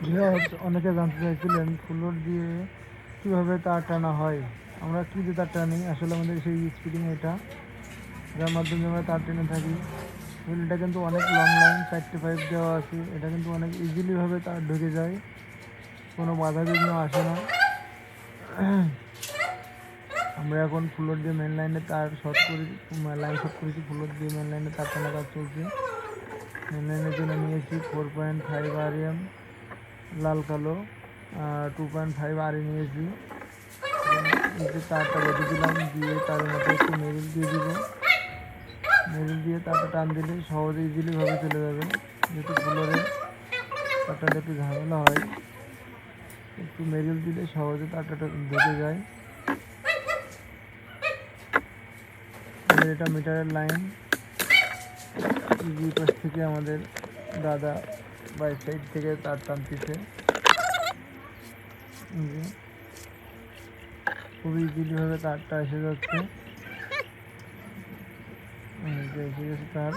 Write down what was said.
Viewers, অনেকে জানতে চাইছিলেন ফুলর দিয়ে কীভাবে তার টানা হয়। আমরা কী দিয়ে তার টানি, আসলে আমাদের সেই স্পিডিং এটা, যার মাধ্যমে আমরা তার টেনে থাকি। এটা কিন্তু অনেক লং লাইন, 4টে পাইপ দেওয়া আছে। এটা কিন্তু অনেক ইজিলিভাবে তার ঢুকে যায়, কোনো বাধা বিঘ্ন আসে না। আমরা এখন ফুলর দিয়ে মেন লাইনে তার শর্ট করি, লাইন শর্ট করেছি। ফুলর দিয়ে মেন লাইনে তার টানা কাজ চলছে। মেন লাইনের জন্য নিয়েছি 4.5 REM লাল কালো, 2.5 RE নিয়েছি। নিচে তারটা বেঁধে দিলাম, দিয়ে তার মধ্যে একটু মেরিল দিয়ে দিব। মেরিল দিয়ে তারটা টান দিলে সহজে ইজিলিভাবে চলে যাবে। যেহেতু ফুলরে তারটা একটু ঝামেলা হয়, একটু মেরিল দিলে সহজে তারটা ঢুকে যায়। এটা মিটারের লাইন। দুই পাশ থেকে আমাদের দাদা বাই সাইড থেকে তার টানতেছে। খুবই ইজিলিভাবে তারটা এসে যাচ্ছে, এসে গেছে তার।